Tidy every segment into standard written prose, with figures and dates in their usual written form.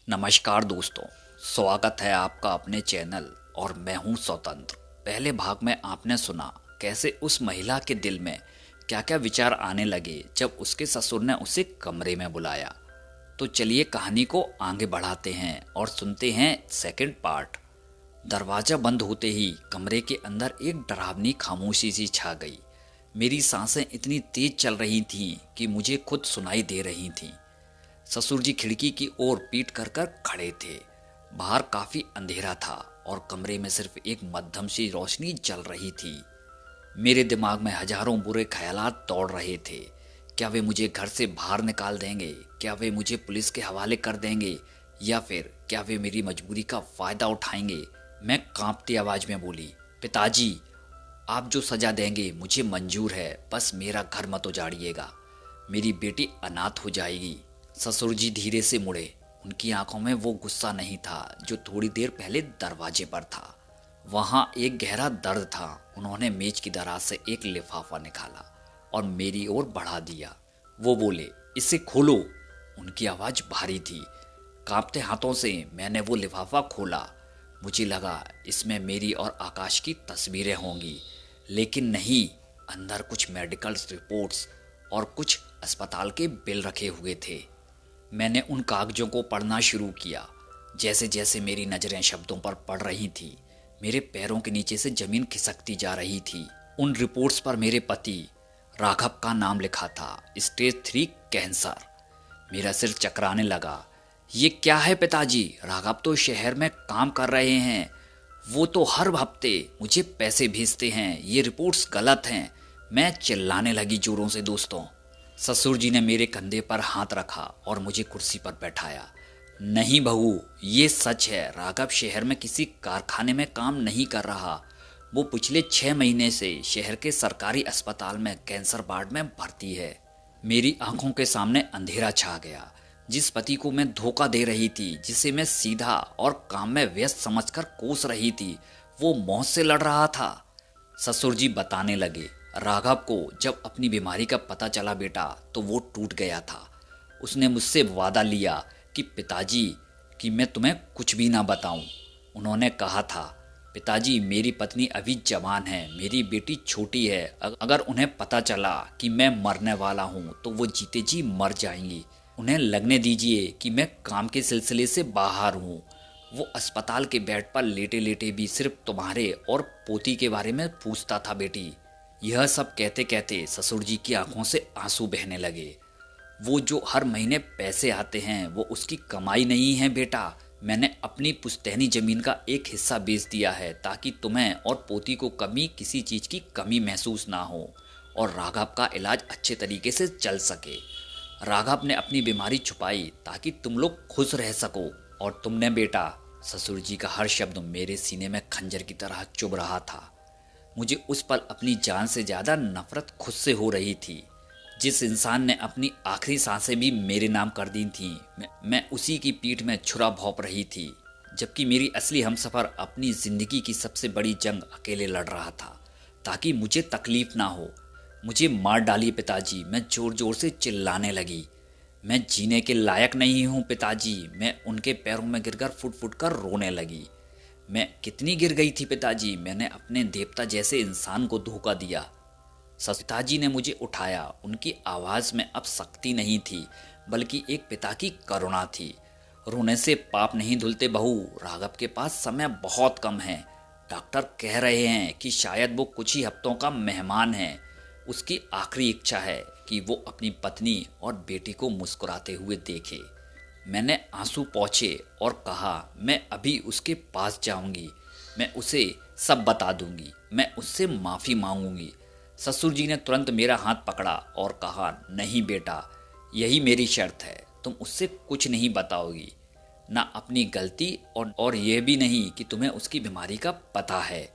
नमस्कार दोस्तों, स्वागत है आपका अपने चैनल और मैं हूं स्वतंत्र। पहले भाग में आपने सुना कैसे उस महिला के दिल में क्या क्या विचार आने लगे जब उसके ससुर ने उसे कमरे में बुलाया। तो चलिए कहानी को आगे बढ़ाते हैं और सुनते हैं सेकंड पार्ट। दरवाजा बंद होते ही कमरे के अंदर एक डरावनी खामोशी सी छा गई। मेरी सांसें इतनी तेज चल रही थीं कि मुझे खुद सुनाई दे रही थीं। ससुर जी खिड़की की ओर पीठ कर कर खड़े थे। बाहर काफी अंधेरा था और कमरे में सिर्फ एक मध्यम सी रोशनी जल रही थी। मेरे दिमाग में हजारों बुरे ख्यालात दौड़ रहे थे। क्या वे मुझे घर से बाहर निकाल देंगे? क्या वे मुझे पुलिस के हवाले कर देंगे? या फिर क्या वे मेरी मजबूरी का फायदा उठाएंगे? मैं कांपती आवाज में बोली, पिताजी, आप जो सजा देंगे मुझे मंजूर है, बस मेरा घर मत उजाड़िएगा। मेरी बेटी अनाथ हो जाएगी। ससुर जी धीरे से मुड़े। उनकी आंखों में वो गुस्सा नहीं था जो थोड़ी देर पहले दरवाजे पर था। वहां एक गहरा दर्द था। उन्होंने मेज की दराज से एक लिफाफा निकाला और मेरी ओर बढ़ा दिया। वो बोले, इसे खोलो। उनकी आवाज भारी थी। कांपते हाथों से मैंने वो लिफाफा खोला। मुझे लगा इसमें मेरी और आकाश की तस्वीरें होंगी, लेकिन नहीं। अंदर कुछ मेडिकल रिपोर्ट्स और कुछ अस्पताल के बिल रखे हुए थे। मैंने उन कागजों को पढ़ना शुरू किया। जैसे जैसे मेरी नजरें शब्दों पर पड़ रही थी, मेरे पैरों के नीचे से जमीन खिसकती जा रही थी। उन रिपोर्ट्स पर मेरे पति राघव का नाम लिखा था, स्टेज 3 कैंसर। मेरा सिर चकराने लगा। ये क्या है पिताजी? राघव तो शहर में काम कर रहे हैं। वो तो हर हफ्ते मुझे पैसे भेजते हैं। ये रिपोर्ट्स गलत हैं। मैं चिल्लाने लगी जोरों से। दोस्तों, ससुर जी ने मेरे कंधे पर हाथ रखा और मुझे कुर्सी पर बैठाया। नहीं बहू, ये सच है। राघव शहर में किसी कारखाने में काम नहीं कर रहा। वो पिछले 6 महीने से शहर के सरकारी अस्पताल में कैंसर वार्ड में भर्ती है। मेरी आंखों के सामने अंधेरा छा गया। जिस पति को मैं धोखा दे रही थी, जिसे मैं सीधा और काम में व्यस्त समझकर कोस रही थी, वो मौत से लड़ रहा था। ससुर जी बताने लगे, राघव को जब अपनी बीमारी का पता चला बेटा, तो वो टूट गया था। उसने मुझसे वादा लिया कि पिताजी, कि मैं तुम्हें कुछ भी ना बताऊं। उन्होंने कहा था, पिताजी, मेरी पत्नी अभी जवान है, मेरी बेटी छोटी है। अगर उन्हें पता चला कि मैं मरने वाला हूं तो वो जीते जी मर जाएंगी। उन्हें लगने दीजिए कि मैं काम के सिलसिले से बाहर हूं। वो अस्पताल के बेड पर लेटे लेटे भी सिर्फ तुम्हारे और पोती के बारे में पूछता था बेटी। यह सब कहते कहते ससुर जी की आंखों से आंसू बहने लगे। वो जो हर महीने पैसे आते हैं वो उसकी कमाई नहीं है बेटा। मैंने अपनी पुश्तैनी जमीन का एक हिस्सा बेच दिया है ताकि तुम्हें और पोती को कभी किसी चीज की कमी महसूस ना हो और राघव का इलाज अच्छे तरीके से चल सके। राघव ने अपनी बीमारी छुपाई ताकि तुम लोग खुश रह सको। और तुमने बेटा, ससुर जी का हर शब्द मेरे सीने में खंजर की तरह चुभ रहा था। मुझे उस पल अपनी जान से ज्यादा नफरत खुद से हो रही थी। जिस इंसान ने अपनी आखिरी सांसें भी मेरे नाम कर दी थी, मैं उसी की पीठ में छुरा भोंप रही थी, जबकि मेरी असली हमसफर अपनी जिंदगी की सबसे बड़ी जंग अकेले लड़ रहा था ताकि मुझे तकलीफ ना हो। मुझे मार डालिए पिताजी, मैं जोर जोर से चिल्लाने लगी। मैं जीने के लायक नहीं हूँ पिताजी। मैं उनके पैरों में गिरकर फुट फुट कर रोने लगी। मैं कितनी गिर गई थी पिताजी। मैंने अपने देवता जैसे इंसान को धोखा दिया। पिताजी ने मुझे उठाया। उनकी आवाज में अब सख्ती नहीं थी, बल्कि एक पिता की करुणा थी। रोने से पाप नहीं धुलते बहू। राघव के पास समय बहुत कम है। डॉक्टर कह रहे हैं कि शायद वो कुछ ही हफ्तों का मेहमान है। उसकी आखिरी इच्छा है कि वो अपनी पत्नी और बेटी को मुस्कुराते हुए देखे। मैंने आंसू पोंछे और कहा, मैं अभी उसके पास जाऊंगी। मैं उसे सब बता दूंगी। मैं उससे माफी मांगूंगी। ससुर जी ने तुरंत मेरा हाथ पकड़ा और कहा, नहीं बेटा, यही मेरी शर्त है। तुम उससे कुछ नहीं बताओगी, ना अपनी गलती और यह भी नहीं कि तुम्हें उसकी बीमारी का पता है।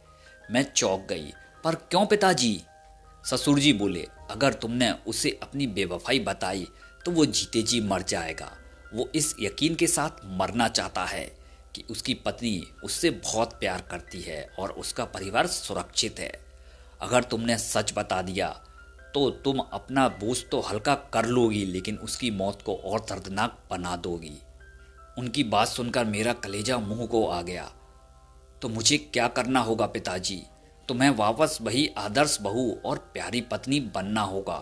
मैं चौंक गई। पर क्यों पिताजी? ससुर जी बोले, अगर तुमने उसे अपनी बेवफाई बताई तो वो जीते जी मर जाएगा। वो इस यकीन के साथ मरना चाहता है कि उसकी पत्नी उससे बहुत प्यार करती है और उसका परिवार सुरक्षित है। अगर तुमने सच बता दिया तो तुम अपना बोझ तो हल्का कर लोगी, लेकिन उसकी मौत को और दर्दनाक बना दोगी। उनकी बात सुनकर मेरा कलेजा मुंह को आ गया। तो मुझे क्या करना होगा पिताजी? तुम्हें वापस वही आदर्श बहू और प्यारी पत्नी बनना होगा।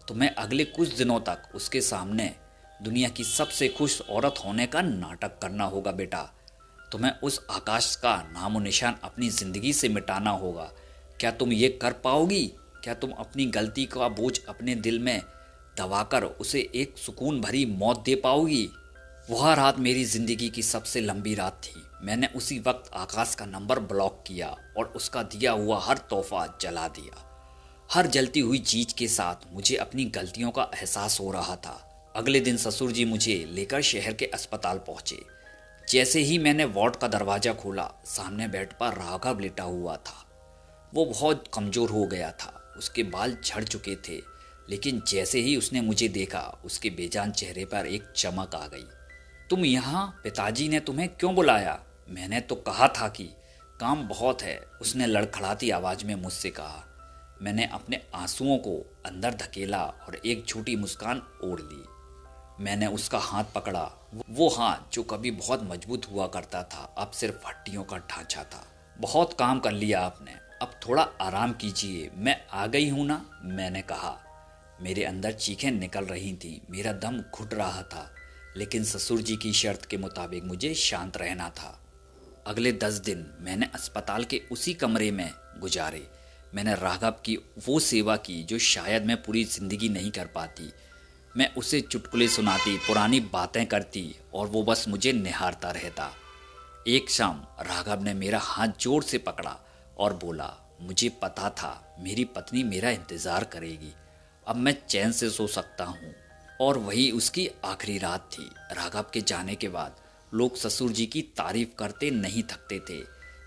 तुम्हें अगले कुछ दिनों तक उसके सामने दुनिया की सबसे खुश औरत होने का नाटक करना होगा बेटा। तुम्हें उस आकाश का नामो निशान अपनी जिंदगी से मिटाना होगा। क्या तुम ये कर पाओगी? क्या तुम अपनी गलती का बोझ अपने दिल में दबाकर उसे एक सुकून भरी मौत दे पाओगी? वह रात मेरी जिंदगी की सबसे लंबी रात थी। मैंने उसी वक्त आकाश का नंबर ब्लॉक किया और उसका दिया हुआ हर तोहफा जला दिया। हर जलती हुई चीज के साथ मुझे अपनी गलतियों का एहसास हो रहा था। अगले दिन ससुर जी मुझे लेकर शहर के अस्पताल पहुंचे। जैसे ही मैंने वार्ड का दरवाजा खोला, सामने बेड पर राघव लेटा हुआ था। वो बहुत कमजोर हो गया था, उसके बाल झड़ चुके थे, लेकिन जैसे ही उसने मुझे देखा, उसके बेजान चेहरे पर एक चमक आ गई। तुम यहाँ? पिताजी ने तुम्हें क्यों बुलाया? मैंने तो कहा था कि काम बहुत है, उसने लड़खड़ाती आवाज में मुझसे कहा। मैंने अपने आंसुओं को अंदर धकेला और एक झूठी मुस्कान ओढ़ ली। मैंने उसका हाथ पकड़ा, वो हाथ जो कभी बहुत मजबूत हुआ करता था, अब सिर्फ हड्डियों का ढांचा था। बहुत काम कर लिया आपने, अब थोड़ा आराम कीजिए, मैं आ गई हूं ना, मैंने कहा। मेरे अंदर चीखें निकल रही थीं, मेरा दम घुट रहा था, लेकिन ससुर जी की शर्त के मुताबिक मुझे शांत रहना था। अगले 10 दिन मैंने अस्पताल के उसी कमरे में गुजारे। मैंने राघव की वो सेवा की जो शायद मैं पूरी जिंदगी नहीं कर पाती। मैं उसे चुटकुले सुनाती, पुरानी बातें करती और वो बस मुझे निहारता रहता। एक शाम राघव ने मेरा हाथ जोर से पकड़ा और बोला, मुझे पता था मेरी पत्नी मेरा इंतज़ार करेगी, अब मैं चैन से सो सकता हूँ। और वही उसकी आखिरी रात थी। राघव के जाने के बाद लोग ससुर जी की तारीफ करते नहीं थकते थे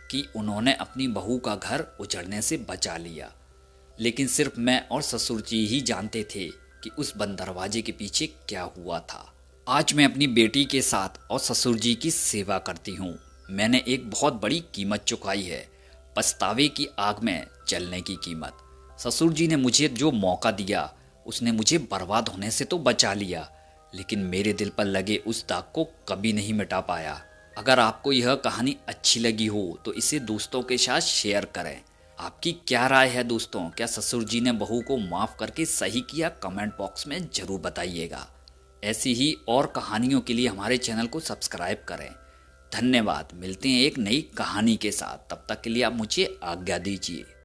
कि उन्होंने अपनी बहू का घर उजड़ने से बचा लिया, लेकिन सिर्फ मैं और ससुर जी ही जानते थे कि उस बंद दरवाजे के पीछे क्या हुआ था। आज मैं अपनी बेटी के साथ और ससुर जी की सेवा करती हूँ। मैंने एक बहुत बड़ी कीमत चुकाई है, पछतावे की आग में जलने की कीमत। ससुर जी ने मुझे जो मौका दिया, उसने मुझे बर्बाद होने से तो बचा लिया, लेकिन मेरे दिल पर लगे उस दाग को कभी नहीं मिटा पाया। अगर आपको यह कहानी अच्छी लगी हो तो इसे दोस्तों के साथ शेयर करें। आपकी क्या राय है दोस्तों? क्या ससुर जी ने बहू को माफ़ करके सही किया? कमेंट बॉक्स में ज़रूर बताइएगा। ऐसी ही और कहानियों के लिए हमारे चैनल को सब्सक्राइब करें। धन्यवाद। मिलते हैं एक नई कहानी के साथ, तब तक के लिए आप मुझे आज्ञा दीजिए।